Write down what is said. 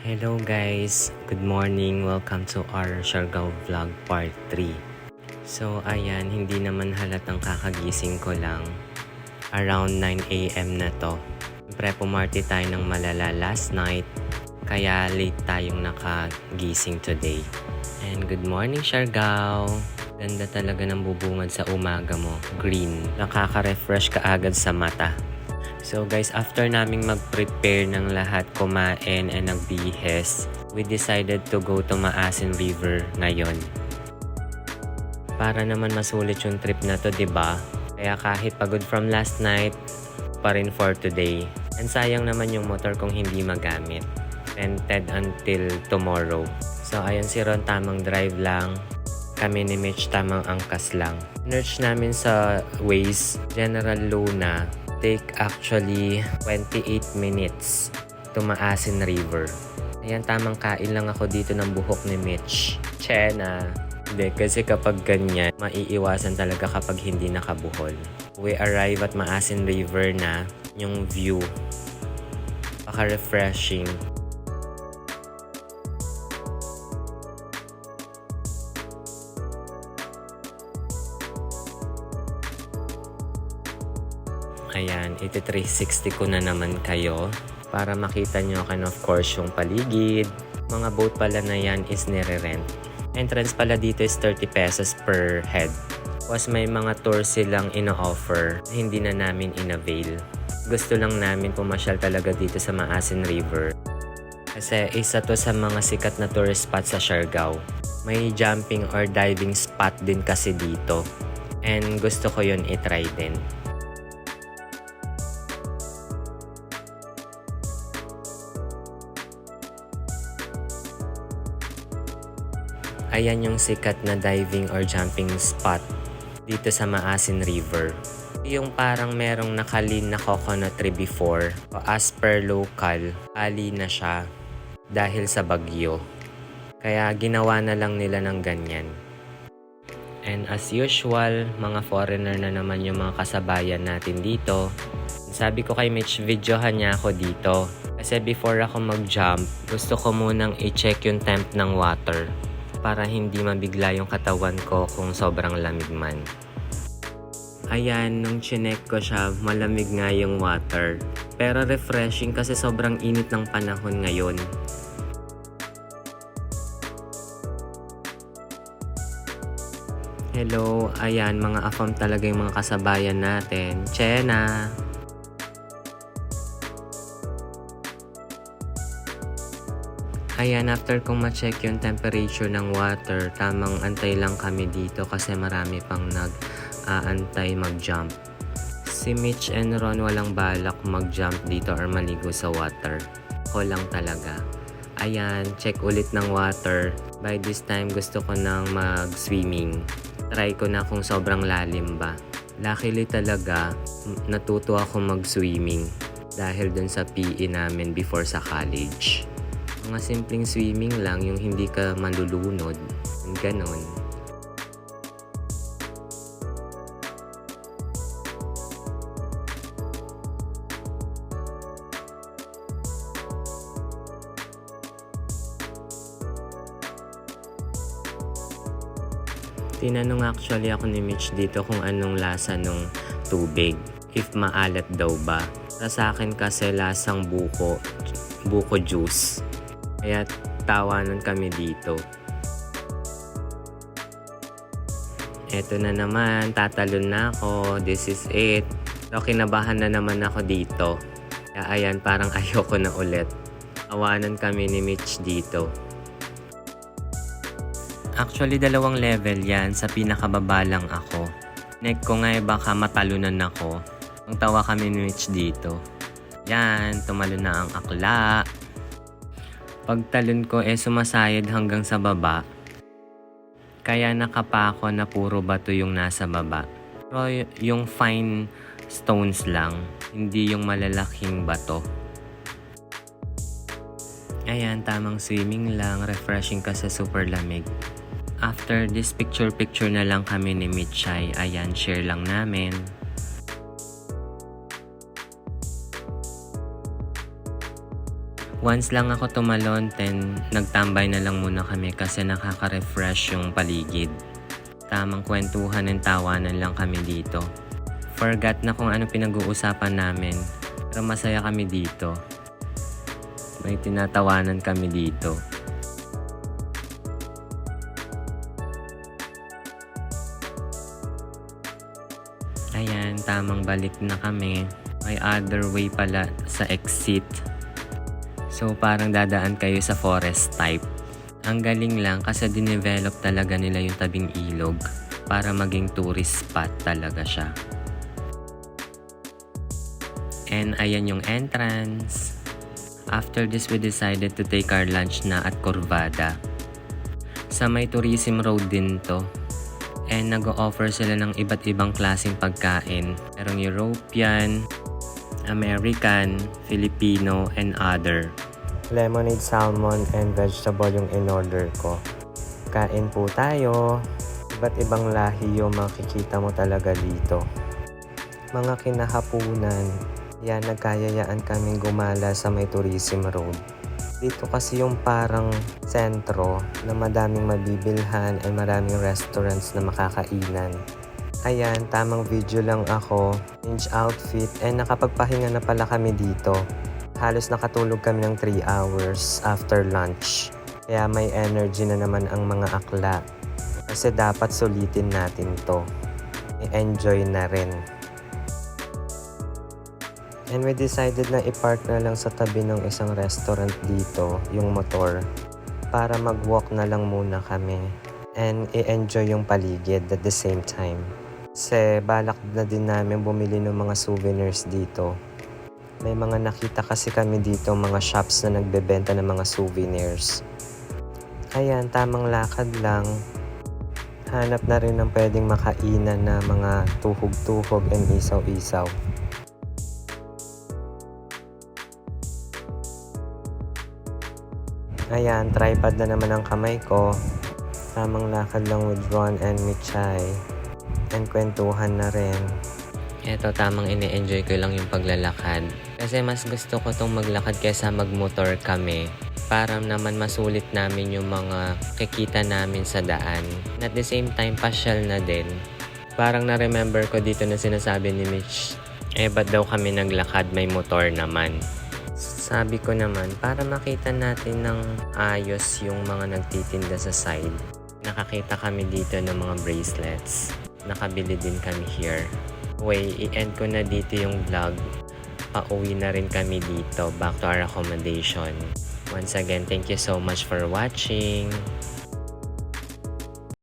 Hello guys, good morning. Welcome to our Siargao Vlog Part 3. So ayan, hindi naman halatang kakagising ko lang. Around 9 AM na to. Siyempre pumarty tayo ng malala last night. Kaya late tayong nakagising today. And good morning Siargao. Ganda talaga ng bubungad sa umaga mo. Green. Nakaka-refresh ka agad sa mata. So guys, after naming mag-prepare ng lahat, kumain and nagbihis, we decided to go to Maasin River ngayon. Para naman masulit yung trip na to, 'di ba? Kaya kahit pagod from last night, pa rin for today. And sayang naman yung motor kung hindi magamit. Rented until tomorrow. So ayun si Ron, tamang drive lang. Kami ni Mitch, tamang angkas lang. Search namin sa Waze, General Luna. Take actually 28 minutes to Maasin River. Ayan, tamang kain lang ako dito ng buhok ni Mitch. Chena. Hindi, kasi kapag ganyan, maiiwasan talaga kapag hindi nakabuhol. We arrive at Maasin River na, yung view. Paka-refreshing. Ayan, 360 ko na naman kayo para makita nyo and of course yung paligid. Mga boat pala na yan is nire-rent. Entrance pala dito is 30 pesos per head. Tapos may mga tours silang ino-offer na hindi na namin in-avail. Gusto lang namin pumasyal talaga dito sa Maasin River. Kasi isa to sa mga sikat na tourist spot sa Siargao. May jumping or diving spot din kasi dito. And gusto ko yun itry din. Ayan yung sikat na diving or jumping spot dito sa Maasin River. Yung parang merong nakalin na coconut tree before. As per local, ali na siya dahil sa bagyo. Kaya ginawa na lang nila ng ganyan. And as usual, mga foreigner na naman yung mga kasabayan natin dito. Sabi ko kay Mitch, videohan niya ako dito. Kasi before ako mag-jump, gusto ko munang i-check yung temp ng water. Para hindi mabigla yung katawan ko kung sobrang lamig man. Ayan, nung chinek ko siya, malamig nga yung water. Pero refreshing kasi sobrang init ng panahon ngayon. Hello, ayan, mga afam talaga yung mga kasabayan natin. Chena! Ayan, after kong ma-check yung temperature ng water, tamang antay lang kami dito kasi marami pang nag-aantay mag-jump. Si Mitch and Ron walang balak mag-jump dito or maligo sa water. Ako lang talaga. Ayan, check ulit ng water. By this time, gusto ko nang mag-swimming. Try ko na kung sobrang lalim ba. Luckily talaga, natuto ako mag-swimming dahil dun sa PE namin before sa college. Mga simpleng swimming lang, yung hindi ka malulunod. Ganon. Tinanong actually ako ni Mitch dito kung anong lasa ng tubig. If maalat daw ba. Sa akin kasi lasang buko juice. Kaya tawanan kami dito. Eto na naman, tatalon na ako. This is it. So, kinabahan na naman ako dito. Kaya ayan, parang ayoko na ulit. Tawanan kami ni Mitch dito. Actually, 2 level yan. Sa pinakababa lang ako. Neck ko nga baka matalunan ako. Ang tawa kami ni Mitch dito. Yan, tumalon na ang akla. Pagtalon ko sumasayad hanggang sa baba. Kaya nakapako na puro bato yung nasa baba. Pero yung fine stones lang, hindi yung malalaking bato. Ayan, tamang swimming lang, refreshing kasi super lamig. After this picture na lang kami ni Mitchay. Ayan, share lang namin. Once lang ako tumalon, then nagtambay na lang muna kami kasi nakaka-refresh yung paligid. Tamang kwentuhan and tawanan lang kami dito. Forgot na kung ano pinag-uusapan namin, pero masaya kami dito. May tinatawanan kami dito. Ayan, tamang balik na kami. May other way pala sa exit. So parang dadaan kayo sa forest type. Ang galing lang kasi dinevelop talaga nila yung tabing ilog para maging tourist spot talaga siya. And ayan yung entrance. After this, we decided to take our lunch na at Corvada. Sa may tourism road din to. And nag-o-offer sila ng iba't ibang klaseng pagkain. Merong European, American, Filipino, and other. Lemonade, salmon, and vegetable yung in-order ko. Kain po tayo. Iba't ibang lahi yung makikita mo talaga dito. Mga kinahapunan, yan nagkayayaan kaming gumala sa may tourism road. Dito kasi yung parang sentro na madaming mabibilhan at maraming restaurants na makakainan. Ayan, tamang video lang ako, change outfit, and nakapagpahinga na pala kami dito. Halos nakatulog kami ng 3 hours after lunch. Kaya may energy na naman ang mga akla. Kasi dapat sulitin natin to. I-enjoy na rin. And we decided na i-park na lang sa tabi ng isang restaurant dito, yung motor, para mag-walk na lang muna kami and i-enjoy yung paligid at the same time. Kasi balak na din namin bumili ng mga souvenirs dito. May mga nakita kasi kami dito, mga shops na nagbebenta ng mga souvenirs. Ayan, tamang lakad lang. Hanap na rin ng pwedeng makainan na mga tuhog-tuhog and isaw-isaw. Ayan, tripod na naman ang kamay ko. Tamang lakad lang with Ron and Michay. And kwentuhan na rin. Eto, tamang ini-enjoy ko lang yung paglalakad. Kasi mas gusto ko tong maglakad kaysa magmotor kami. Para naman masulit namin yung mga kikita namin sa daan. At the same time, pasyal na din. Parang na-remember ko dito na sinasabi ni Mitch, ba't daw kami naglakad, may motor naman. Sabi ko naman, para makita natin ng ayos yung mga nagtitinda sa side. Nakakita kami dito ng mga bracelets. Nakabili din kami here. I-end ko na dito yung vlog. Pauwi na rin kami dito, back to our accommodation. Once again, thank you so much for watching.